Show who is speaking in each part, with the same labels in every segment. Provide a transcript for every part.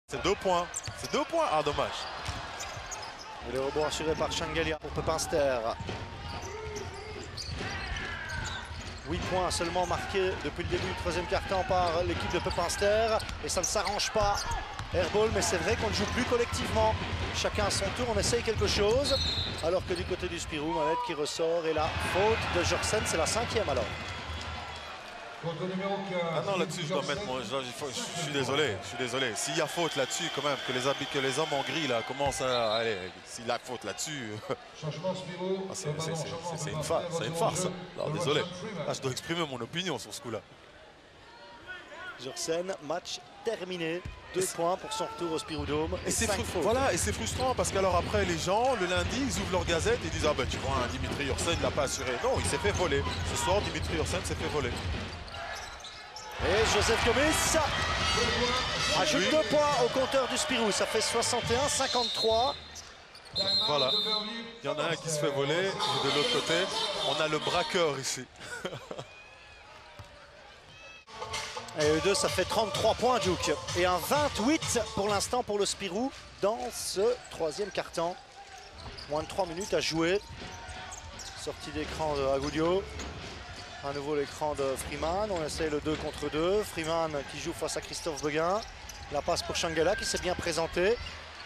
Speaker 1: C'est 2 points. C'est 2 points. Ah, dommage.
Speaker 2: Et le rebond assuré par Shangelia pour Pepinster. 8 points seulement marqués depuis le début du troisième quart-temps par l'équipe de Pepinster. Et ça ne s'arrange pas. Airball, mais c'est vrai qu'on ne joue plus collectivement. Chacun à son tour, on essaye quelque chose. Alors que du côté du Spirou, Manette qui ressort. Et la faute de Jorsen, c'est la 5e alors.
Speaker 1: Ah non, là-dessus, je dois mettre mon... Je suis désolé. S'il y a faute là-dessus, quand même, que les hommes en gris, là, commencent à... Allez, s'il y a faute là-dessus... c'est une farce. Alors, désolé. Là, je dois exprimer mon opinion sur ce coup-là.
Speaker 2: Jorsen, match terminé. 2 points pour son retour au Spirou Dome.
Speaker 1: Et c'est frustrant parce qu'alors après, les gens, le lundi, ils ouvrent leur gazette et disent « Ah ben, tu vois, un Dimitri Jorsen, il l'a pas assuré. » Non, il s'est fait voler. Ce soir, Dimitri Jorsen s'est fait voler.
Speaker 2: Et Joseph Gomis ajoute 2 points au compteur du Spirou. Ça fait 61-53.
Speaker 1: Voilà. Il y en a un qui se fait voler et de l'autre côté, on a le braqueur ici.
Speaker 2: Et eux deux, ça fait 33 points, Duke. Et un 28 pour l'instant pour le Spirou dans ce troisième quart-temps. Moins de 3 minutes à jouer. Sortie d'écran de Agudio. À nouveau l'écran de Freeman. On essaie le 2 contre 2. Freeman qui joue face à Christophe Beguin. La passe pour Shangela qui s'est bien présenté.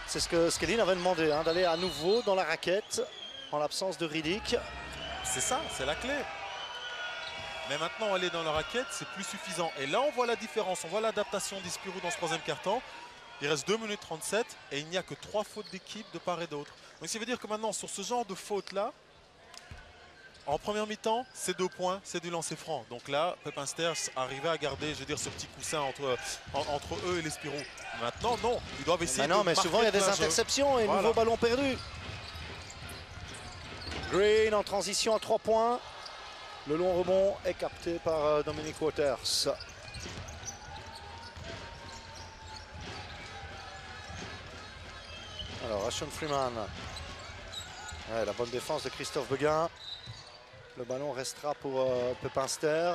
Speaker 2: C'est ce que Skelin avait demandé, hein, d'aller à nouveau dans la raquette en l'absence de Riddick.
Speaker 1: C'est ça, c'est la clé. Mais maintenant, aller dans la raquette, c'est plus suffisant. Et là, on voit la différence. On voit l'adaptation des Spirou dans ce troisième quart-temps. Il reste 2 minutes 37 et il n'y a que 3 fautes d'équipe de part et d'autre. Donc, ça veut dire que maintenant, sur ce genre de fautes-là, en première mi-temps, c'est 2 points, c'est du lancer franc. Donc là, Pepinster arrivait à garder, je veux dire, ce petit coussin entre eux et les Spirou. Maintenant, non, ils doivent essayer de
Speaker 2: mais souvent, il y a des interceptions et nouveau ballon perdu. Green en transition à 3 points. Le long rebond est capté par Dominic Waters. Alors, Ashton Freeman. Ouais, la bonne défense de Christophe Beguin. Le ballon restera pour Pepinster.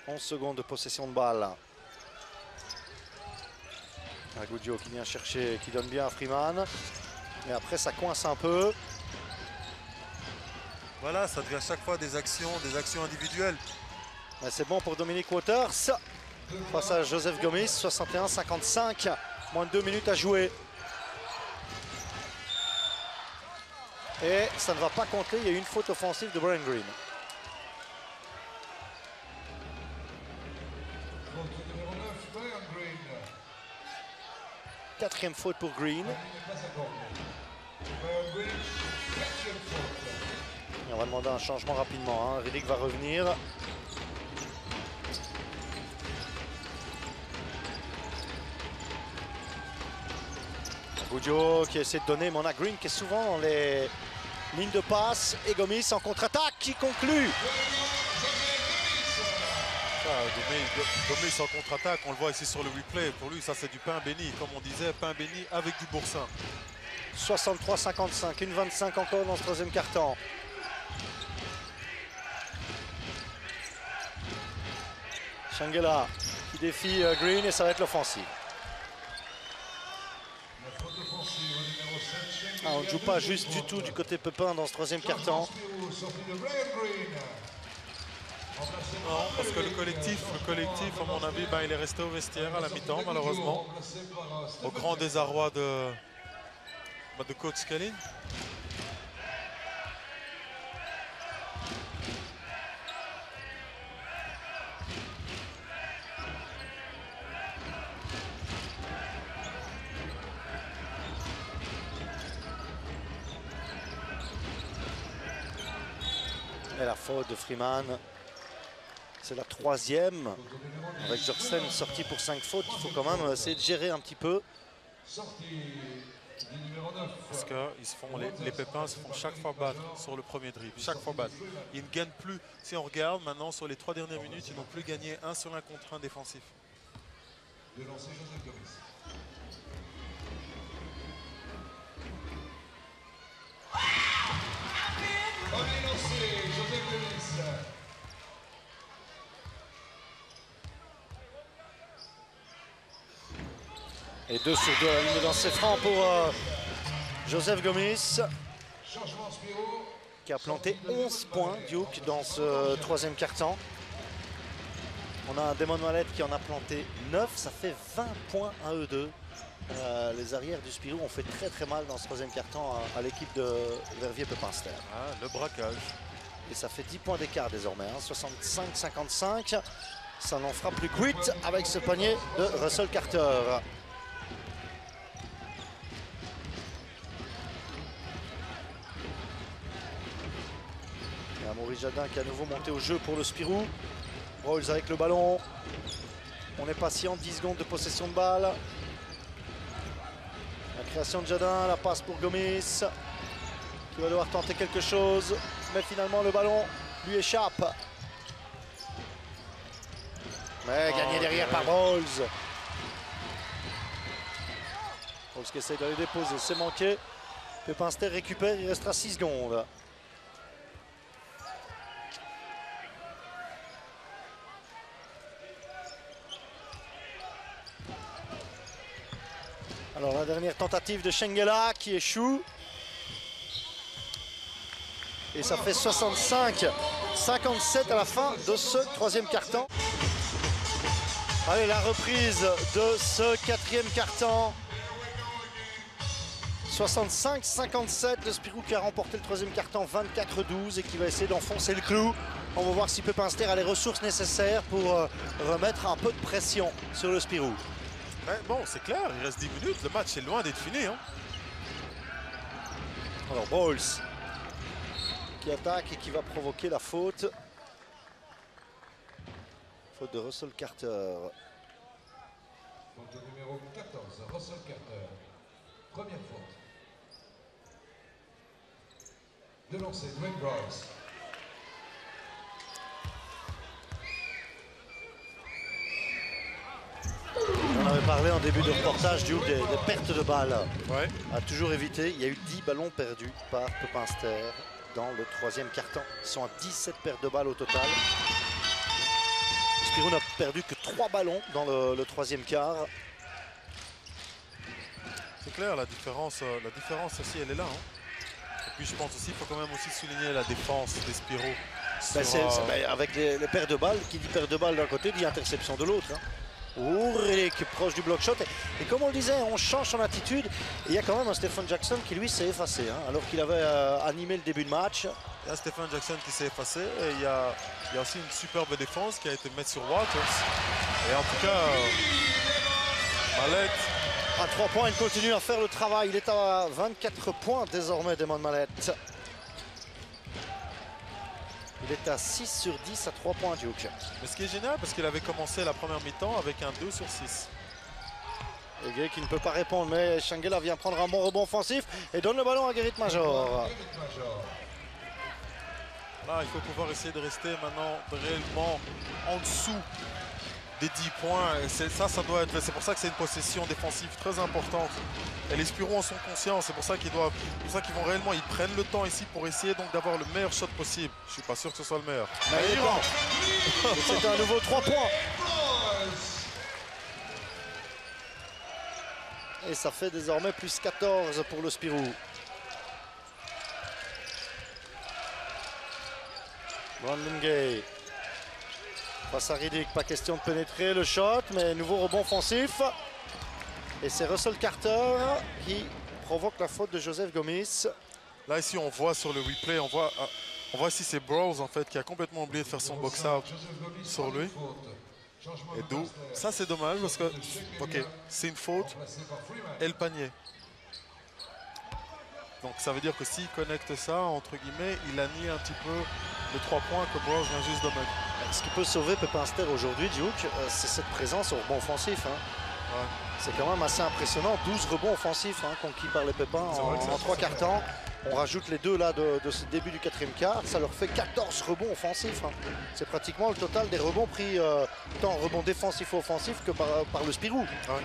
Speaker 2: « 11 secondes de possession de balle. » Agudio qui vient chercher, qui donne bien à Freeman. Mais après, ça coince un peu.
Speaker 1: Voilà, ça devient chaque fois des actions individuelles.
Speaker 2: C'est bon pour Dominic Waters. Face à Joseph Gomis, 61-55. Moins de 2 minutes à jouer. Et ça ne va pas compter, il y a eu une faute offensive de Brian Green. Quatrième faute pour Green. Et on va demander un changement rapidement, hein. Riddick va revenir. Agudio qui essaie de donner, mais on a Green qui est souvent dans les lignes de passe. Et Gomis en contre-attaque qui conclut.
Speaker 1: Gomis en contre-attaque, on le voit ici sur le replay. Pour lui, ça c'est du pain béni, comme on disait, pain béni avec du boursin.
Speaker 2: 63-55, 1,25 encore dans ce troisième quart-temps. Shangela qui défie Green et ça va être l'offensive. On ne joue pas juste du tout du côté Pepin dans ce troisième quart-temps.
Speaker 1: Non, parce que le collectif, à mon avis, il est resté au vestiaire à la mi-temps, malheureusement. Au grand désarroi de coach Skelin.
Speaker 2: Et la faute de Freeman. C'est la 3e. Avec Jorsen sorti pour 5 fautes, il faut quand même essayer de gérer un petit peu.
Speaker 1: Parce que les Pépins se font chaque fois battre sur le premier dribble. Chaque fois battre. Ils ne gagnent plus. Si on regarde maintenant sur les 3 dernières minutes, ils n'ont plus gagné 1 sur 1 contre 1 défensif. De lancer Joseph Gomis.
Speaker 3: Premier lancé, Joseph Gomis.
Speaker 2: Et 2 sur 2 à la ligne de lancer franc pour Joseph Gomis, qui a planté 11 points, Duke, dans ce troisième quart-temps. On a un Damon Mallet qui en a planté 9, ça fait 20 points à eux deux. Les arrières du Spirou ont fait très mal dans ce troisième quart-temps à l'équipe de Verviers-Pepinster.
Speaker 1: Ah, le braquage.
Speaker 2: Et ça fait 10 points d'écart désormais, hein, 65-55. Ça n'en fera plus que 8 avec ce panier de Russell Carter. Et Maurice Jadin qui est à nouveau monté au jeu pour le Spirou. Broyles avec le ballon. On est patient, 10 secondes de possession de balle. La création de Jadin, la passe pour Gomis, qui va devoir tenter quelque chose, mais finalement le ballon lui échappe. Mais gagné derrière par Broyles. Broyles qui essaye d'aller déposer, c'est manqué. Pepinster récupère, il restera 6 secondes. Alors la dernière tentative de Shengela qui échoue. Et ça fait 65-57 à la fin de ce troisième quart-temps. Allez, la reprise de ce quatrième quart-temps. 65-57, le Spirou qui a remporté le troisième quart-temps 24-12 et qui va essayer d'enfoncer le clou. On va voir si Pepinster a les ressources nécessaires pour remettre un peu de pression sur le Spirou.
Speaker 1: Ouais, bon, c'est clair, il reste 10 minutes, le match est loin d'être fini. Hein.
Speaker 2: Alors Broyles qui attaque et qui va provoquer la faute. Faute de Russell Carter.
Speaker 3: Faute numéro 14, Russell Carter. Première faute. De lancer, Dwayne Broyles.
Speaker 2: On avait parlé en début de reportage des pertes de balles.
Speaker 1: Ouais.
Speaker 2: A toujours évité. Il y a eu 10 ballons perdus par Pepinster dans le troisième quart-temps. Ils sont à 17 pertes de balles au total. Spirou n'a perdu que 3 ballons dans le troisième quart.
Speaker 1: C'est clair, la différence aussi, elle est là. Hein. Et puis je pense aussi, il faut quand même aussi souligner la défense des Spirou.
Speaker 2: Avec les pertes de balles, qui dit perte de balles d'un côté, dit interception de l'autre. Hein. Ourlik proche du block shot. Et comme on le disait, on change son attitude. Et il y a quand même un Stephen Jackson qui lui s'est effacé. Hein, alors qu'il avait animé le début de match.
Speaker 1: Il y a Stephen Jackson qui s'est effacé. Et il y a aussi une superbe défense qui a été mise sur Waters. Et en tout cas, Mallet.
Speaker 2: À 3 points, il continue à faire le travail. Il est à 24 points désormais, Damon Mallet. Il est à 6 sur 10 à 3 points, Duke.
Speaker 1: Mais ce qui est génial, parce qu'il avait commencé la première mi-temps avec un 2 sur 6.
Speaker 2: Ege qui ne peut pas répondre, mais Shengela vient prendre un bon rebond offensif et donne le ballon à Gerrit Major.
Speaker 1: Là, il faut pouvoir essayer de rester maintenant réellement en dessous des 10 points. Et c'est pour ça que c'est une possession défensive très importante. Et les Spirou en sont conscients. C'est pour ça qu'ils vont réellement, ils prennent le temps ici pour essayer donc d'avoir le meilleur shot possible. Je suis pas sûr que ce soit le meilleur.
Speaker 2: Mais il est bon. C'est un nouveau 3 points. Et ça fait désormais plus 14 pour le Spirou. Brandon Gay. Face à Riddick, pas question de pénétrer le shot, mais nouveau rebond offensif. Et c'est Russell Carter qui provoque la faute de Joseph Gomis.
Speaker 1: Là ici on voit sur le replay, on voit ici c'est Broyles en fait qui a complètement oublié de faire son box-out sur lui. Et d'où, ça c'est dommage parce que, ok, c'est une faute et le panier. Donc ça veut dire que s'il connecte ça, entre guillemets, il a nié un petit peu les 3 points que Broyles vient juste de mettre.
Speaker 2: Ce qui peut sauver Pepinster aujourd'hui, Duke, c'est cette présence au rebond offensif. Hein.
Speaker 1: Ouais.
Speaker 2: C'est quand même assez impressionnant, 12 rebonds offensifs hein, conquis par les Pépins en 3 quarts-temps. On rajoute les deux là de ce début du quatrième quart, ça leur fait 14 rebonds offensifs. Hein. C'est pratiquement le total des rebonds pris tant en rebond défensif ou offensif que par le Spirou.
Speaker 1: Ouais.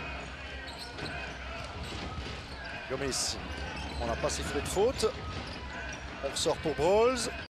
Speaker 2: Gomis, on n'a pas sifflé de faute. On ressort pour Broyles.